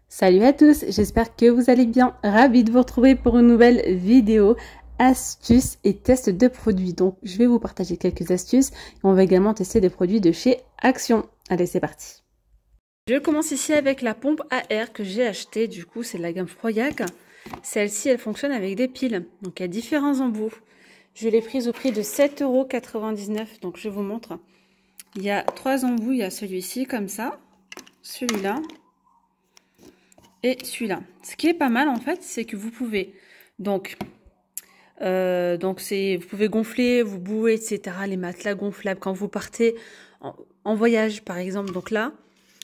Salut à tous, j'espère que vous allez bien. Ravie de vous retrouver pour une nouvelle vidéo astuces et tests de produits. Donc je vais vous partager quelques astuces et on va également tester des produits de chez Action. Allez, c'est parti. Je commence ici avec la pompe à air que j'ai achetée. Du coup, c'est de la gamme Froyac. Celle-ci, elle fonctionne avec des piles. Donc il y a différents embouts. Je l'ai prise au prix de 7,99 €. Donc je vous montre. Il y a 3 embouts. Il y a celui-ci comme ça, celui-là et celui-là. Ce qui est pas mal en fait, c'est que vous pouvez vous pouvez gonfler vos bouées, etc. Les matelas gonflables quand vous partez en voyage par exemple. Donc là,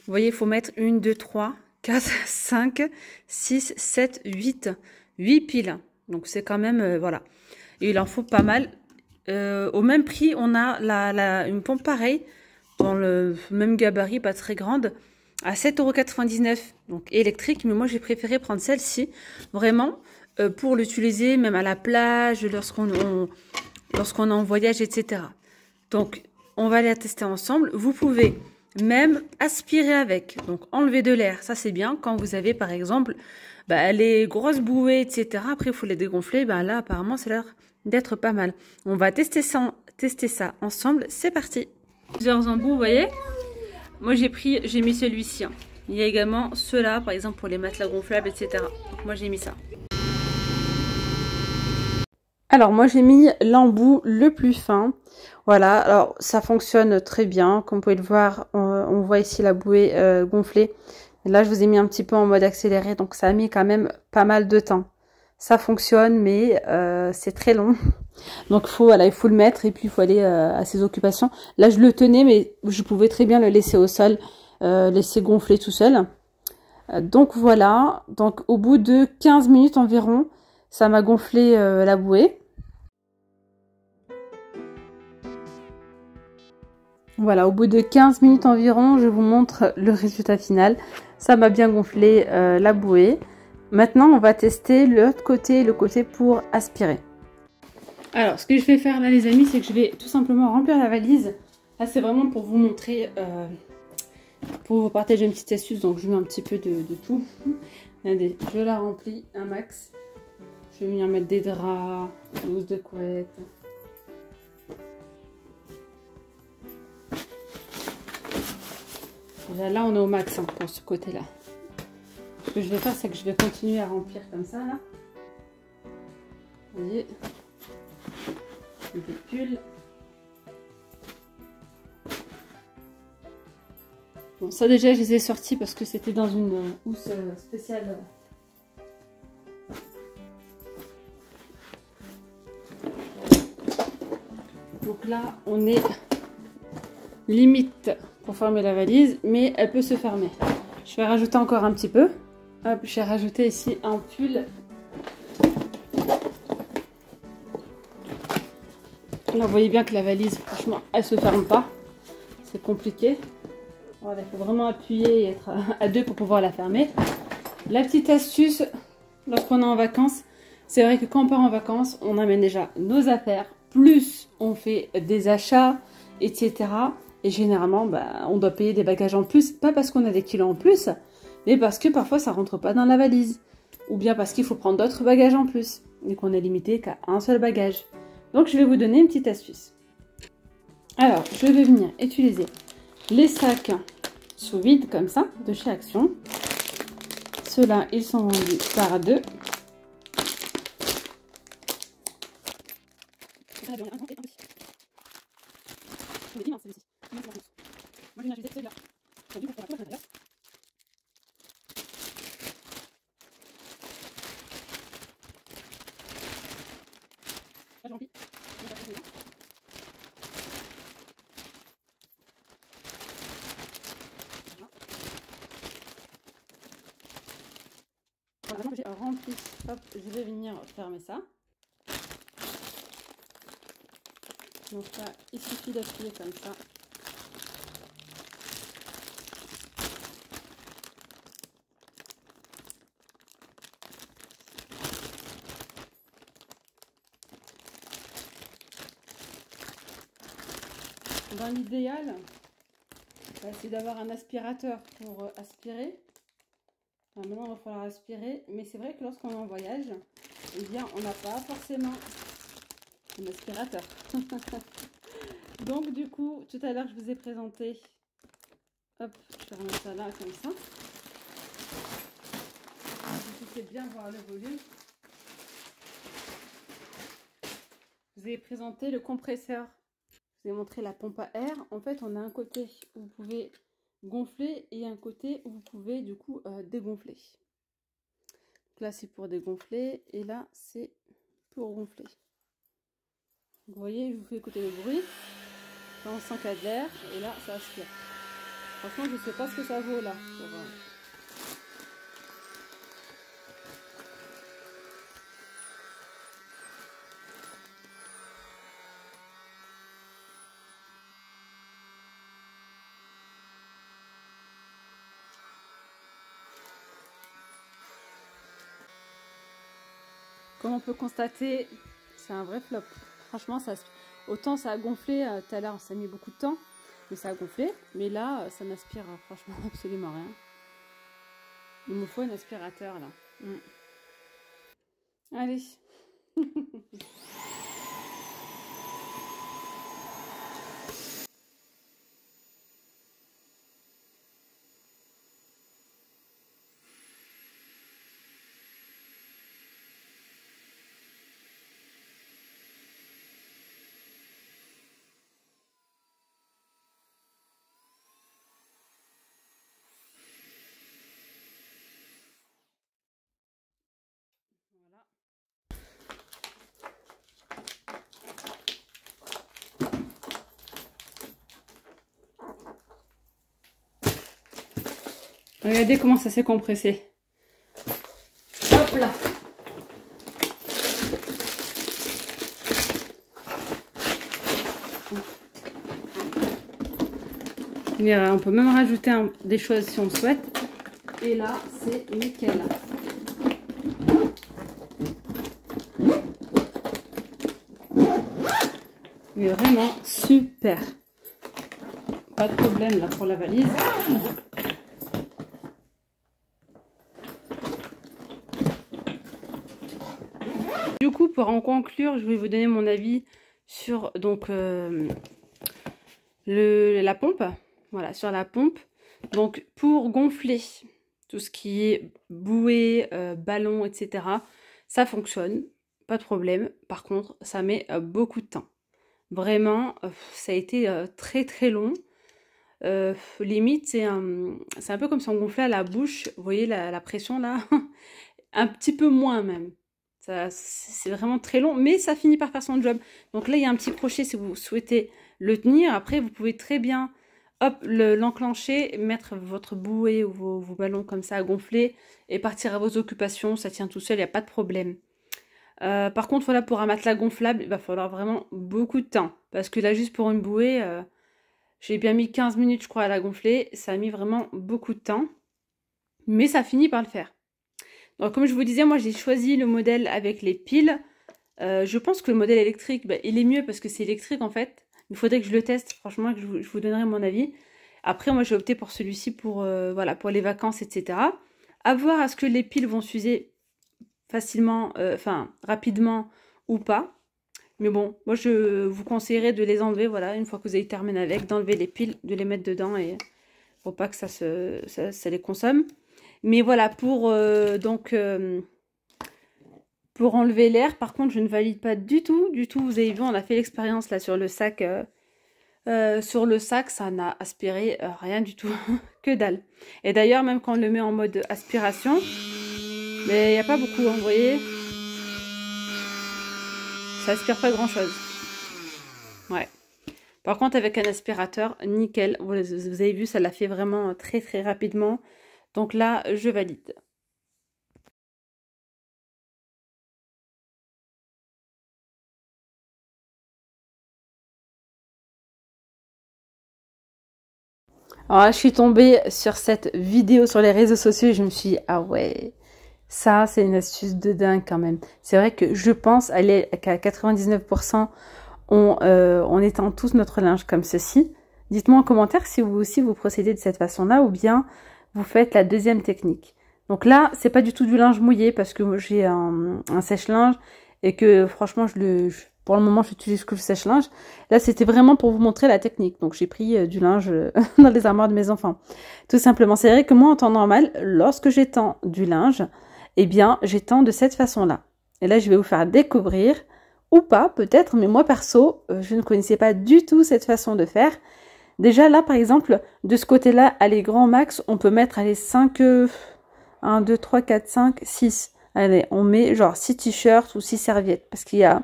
vous voyez, il faut mettre 1, 2, 3, 4, 5, 6, 7, 8 piles. Donc c'est quand même, voilà. Et il en faut pas mal. Au même prix, on a une pompe pareille, dans le même gabarit, pas très grande, à 7,99 €, donc électrique. Mais moi, j'ai préféré prendre celle-ci, vraiment, pour l'utiliser même à la plage, lorsqu'on est en voyage, etc. Donc, on va la tester ensemble. Vous pouvez même aspirer avec, donc enlever de l'air. Ça, c'est bien quand vous avez, par exemple, les grosses bouées, etc. Après, il faut les dégonfler. Là, apparemment, ça a l'air d'être pas mal. On va tester ça ensemble. C'est parti. Plusieurs embouts, vous voyez. Moi, j'ai mis celui-ci. Il y a également ceux-là, par exemple, pour les matelas gonflables, etc. Donc, moi, j'ai mis ça. Alors, moi, j'ai mis l'embout le plus fin. Voilà, alors ça fonctionne très bien. Comme vous pouvez le voir, on voit ici la bouée gonflée. Et là, je vous ai mis un petit peu en mode accéléré, donc ça a mis quand même pas mal de temps. Ça fonctionne, mais c'est très long. Donc il faut le mettre et puis il faut aller à ses occupations. Là, je le tenais, mais je pouvais très bien le laisser au sol, laisser gonfler tout seul. Donc voilà, donc au bout de 15 minutes environ, ça m'a gonflé la bouée. Voilà, au bout de 15 minutes environ, je vous montre le résultat final. Ça m'a bien gonflé la bouée. Maintenant, on va tester l'autre côté, le côté pour aspirer. Alors, ce que je vais faire là, les amis, c'est que je vais tout simplement remplir la valise. Là, c'est vraiment pour vous montrer, pour vous partager une petite astuce. Donc, je mets un petit peu de tout. Regardez, je la remplis un max. Je vais venir mettre des draps, des housses de couette. Là, on est au max pour ce côté-là. Ce que je vais faire, c'est que je vais continuer à remplir comme ça, là. Vous voyez, des pulls. Bon, ça déjà, je les ai sortis parce que c'était dans une housse spéciale. Donc là, on est limite pour fermer la valise, mais elle peut se fermer. Je vais rajouter encore un petit peu. Hop, j'ai rajouté ici un pull. Là, vous voyez bien que la valise, franchement, elle se ferme pas. C'est compliqué. Voilà, il faut vraiment appuyer et être à deux pour pouvoir la fermer. La petite astuce, lorsqu'on est en vacances, c'est vrai que quand on part en vacances, on amène déjà nos affaires, plus on fait des achats, etc. Et généralement, on doit payer des bagages en plus, pas parce qu'on a des kilos en plus, mais parce que parfois ça rentre pas dans la valise. Ou bien parce qu'il faut prendre d'autres bagages en plus, et qu'on est limité qu'à un seul bagage. Donc je vais vous donner une petite astuce. Alors, je vais venir utiliser les sacs sous vide comme ça, de chez Action. Ceux-là, ils sont vendus par 2. Voilà, j'ai rempli. Hop, je vais venir fermer ça. Donc là, il suffit d'appuyer comme ça. Dans l'idéal, c'est d'avoir un aspirateur pour aspirer. Enfin, maintenant, il va falloir aspirer. Mais c'est vrai que lorsqu'on est en voyage, eh bien, on n'a pas forcément un aspirateur. Donc, du coup, tout à l'heure, je vous ai présenté. Hop, je vais remettre ça là, comme ça. Vous pouvez bien voir le volume. Je vous ai présenté le compresseur. Je vous ai montré la pompe à air. En fait, on a un côté où vous pouvez gonfler et un côté où vous pouvez du coup dégonfler. Donc là, c'est pour dégonfler et là, c'est pour gonfler. Vous voyez, je vous fais écouter le bruit. Là, on sent qu'il y a de l'air et là, ça aspire. Franchement, je ne sais pas ce que ça vaut là. Pour, Comme on peut constater, c'est un vrai flop. Franchement, autant ça a gonflé tout à l'heure, ça a mis beaucoup de temps, mais ça a gonflé. Mais là, ça n'aspire franchement absolument rien. Il me faut un aspirateur là. Allez. Regardez comment ça s'est compressé. Hop là. On peut même rajouter des choses si on souhaite. Et là, c'est nickel. Mais vraiment super. Pas de problème là pour la valise. Du coup, pour en conclure, je vais vous donner mon avis sur donc la pompe. Voilà, sur la pompe. Donc, pour gonfler tout ce qui est bouée, ballon, etc., ça fonctionne, pas de problème. Par contre, ça met beaucoup de temps. Vraiment, ça a été très très long. Limite, c'est un peu comme si on gonflait à la bouche. Vous voyez la pression là? Un petit peu moins même. C'est vraiment très long, mais ça finit par faire son job. Donc là, il y a un petit crochet si vous souhaitez le tenir. Après, vous pouvez très bien hop, l'enclencher, mettre votre bouée ou vos ballons comme ça à gonfler et partir à vos occupations. Ça tient tout seul, il n'y a pas de problème. Par contre, voilà, pour un matelas gonflable, il va falloir vraiment beaucoup de temps. Parce que là, juste pour une bouée, j'ai bien mis 15 minutes, je crois, à la gonfler. Ça a mis vraiment beaucoup de temps. Mais ça finit par le faire. Donc, comme je vous disais, moi, j'ai choisi le modèle avec les piles. Je pense que le modèle électrique, il est mieux parce que c'est électrique, en fait. Il faudrait que je le teste, franchement, que je vous donnerai mon avis. Après, moi, j'ai opté pour celui-ci pour, voilà, pour les vacances, etc. À voir à ce que les piles vont s'user facilement, rapidement ou pas. Mais bon, moi je vous conseillerais de les enlever, voilà, une fois que vous avez terminé avec, d'enlever les piles, de les mettre dedans et pour pas que ça les consomme. Mais voilà, pour enlever l'air, par contre, je ne valide pas du tout. Vous avez vu, on a fait l'expérience là sur le sac. Sur le sac, ça n'a aspiré rien du tout, que dalle. Et d'ailleurs, même quand on le met en mode aspiration, mais il n'y a pas beaucoup, hein, vous voyez. Ça aspire pas grand chose. Ouais. Par contre, avec un aspirateur, nickel. Vous avez vu, ça l'a fait vraiment très très rapidement. Donc là, je valide. Alors là, je suis tombée sur cette vidéo sur les réseaux sociaux et je me suis dit, ah ouais, ça, c'est une astuce de dingue quand même. C'est vrai que je pense qu'à 99%, on étend tous notre linge comme ceci. Dites-moi en commentaire si vous aussi vous procédez de cette façon-là ou bien vous faites la deuxième technique. Donc là, c'est pas du tout du linge mouillé parce que j'ai un sèche-linge et que franchement, pour le moment, j'utilise que le sèche-linge. Là, c'était vraiment pour vous montrer la technique. Donc j'ai pris du linge dans les armoires de mes enfants. Tout simplement, c'est vrai que moi, en temps normal, lorsque j'étends du linge, eh bien, j'étends de cette façon-là. Et là, je vais vous faire découvrir, ou pas, peut-être, mais moi, perso, je ne connaissais pas du tout cette façon de faire. Déjà, là, par exemple, de ce côté-là, allez, grand max, on peut mettre, allez, 5, 1, 2, 3, 4, 5, 6. Allez, on met genre 6 t-shirts ou 6 serviettes, parce qu'il y a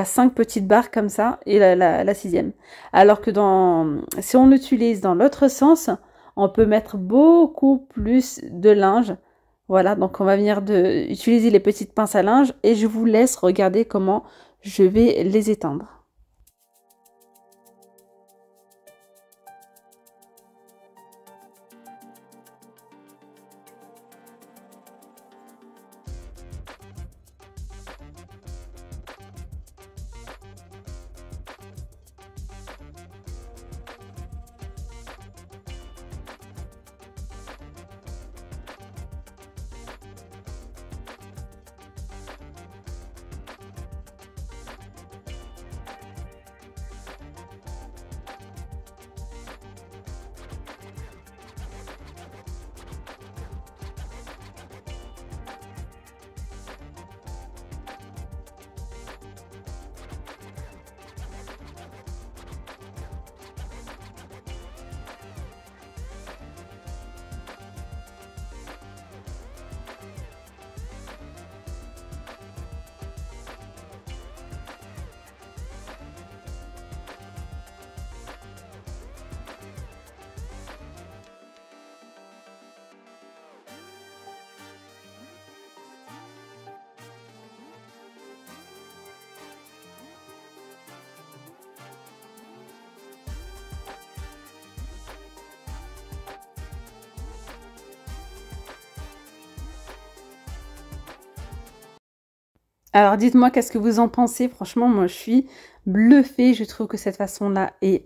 5 petites barres comme ça, et la sixième. Alors que si on l'utilise dans l'autre sens, on peut mettre beaucoup plus de linge. Voilà, donc on va venir utiliser les petites pinces à linge et je vous laisse regarder comment je vais les étendre. Alors dites-moi qu'est-ce que vous en pensez. Franchement, moi je suis bluffée. Je trouve que cette façon-là est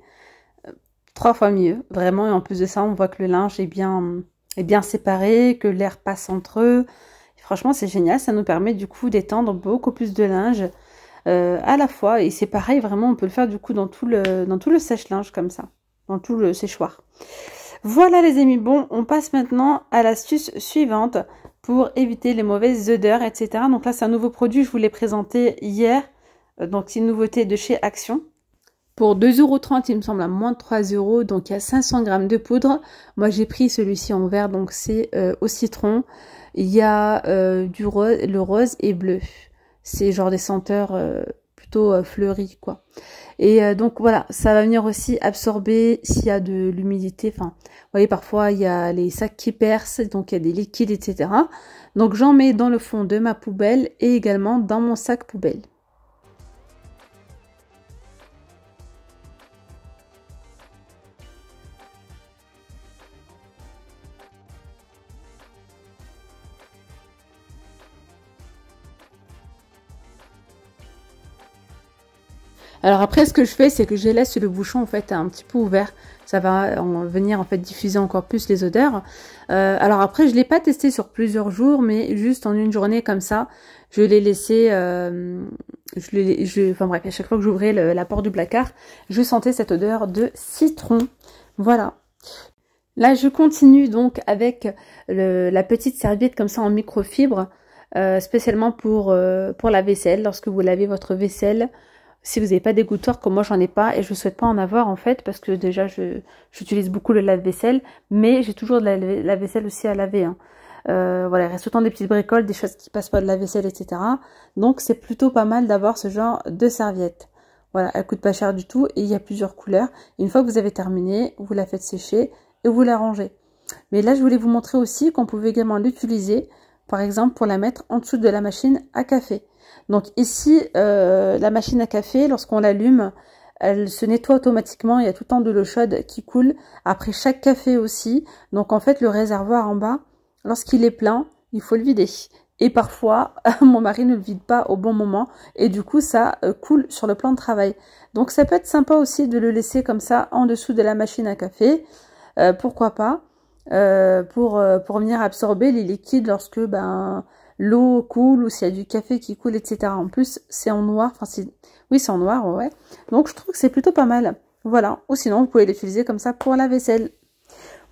3 fois mieux. Vraiment, et en plus de ça, on voit que le linge est bien séparé, que l'air passe entre eux. Et franchement, c'est génial. Ça nous permet du coup d'étendre beaucoup plus de linge à la fois. Et c'est pareil, vraiment, on peut le faire du coup dans tout le sèche-linge comme ça. Dans tout le séchoir. Voilà les amis, bon, on passe maintenant à l'astuce suivante pour éviter les mauvaises odeurs, etc. Donc là, c'est un nouveau produit, je vous l'ai présenté hier. Donc c'est une nouveauté de chez Action. Pour 2,30 €, il me semble à moins de 3 €. Donc il y a 500 g de poudre. Moi, j'ai pris celui-ci en vert, donc c'est au citron. Il y a le rose et bleu. C'est genre des senteurs plutôt fleuries, quoi. Et donc voilà, ça va venir aussi absorber s'il y a de l'humidité. Enfin, vous voyez, parfois il y a les sacs qui percent, donc il y a des liquides, etc. Donc j'en mets dans le fond de ma poubelle et également dans mon sac poubelle. Alors après, ce que je fais, c'est que je laisse le bouchon en fait un petit peu ouvert. Ça va venir en fait diffuser encore plus les odeurs. Alors après, je l'ai pas testé sur plusieurs jours, mais juste en une journée comme ça, je l'ai laissé. Enfin bref, à chaque fois que j'ouvrais la porte du placard, je sentais cette odeur de citron. Voilà. Là, je continue donc avec la petite serviette comme ça en microfibre, spécialement pour la vaisselle. Lorsque vous lavez votre vaisselle. Si vous n'avez pas d'égouttoir, comme moi j'en ai pas, et je ne souhaite pas en avoir en fait, parce que déjà j'utilise beaucoup le lave-vaisselle, mais j'ai toujours de la vaisselle aussi à laver. Hein. Voilà, il reste autant des petites bricoles, des choses qui passent pas de la vaisselle, etc. Donc c'est plutôt pas mal d'avoir ce genre de serviette. Voilà, elle coûte pas cher du tout, et il y a plusieurs couleurs. Et une fois que vous avez terminé, vous la faites sécher et vous la rangez. Mais là je voulais vous montrer aussi qu'on pouvait également l'utiliser, par exemple pour la mettre en dessous de la machine à café. Donc ici, la machine à café, lorsqu'on l'allume, elle se nettoie automatiquement. Il y a tout le temps de l'eau chaude qui coule. Après chaque café aussi. Donc en fait, le réservoir en bas, lorsqu'il est plein, il faut le vider. Et parfois, mon mari ne le vide pas au bon moment. Et du coup, ça coule sur le plan de travail. Donc ça peut être sympa aussi de le laisser comme ça en dessous de la machine à café. Pourquoi pas. pour venir absorber les liquides lorsque ben l'eau coule ou s'il y a du café qui coule, etc. En plus, c'est en noir. Enfin, oui, c'est en noir, ouais. Donc, je trouve que c'est plutôt pas mal. Voilà. Ou sinon, vous pouvez l'utiliser comme ça pour la vaisselle.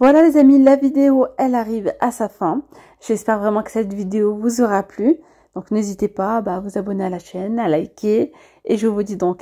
Voilà, les amis, la vidéo, elle arrive à sa fin. J'espère vraiment que cette vidéo vous aura plu. Donc, n'hésitez pas à vous abonner à la chaîne, à liker. Et je vous dis donc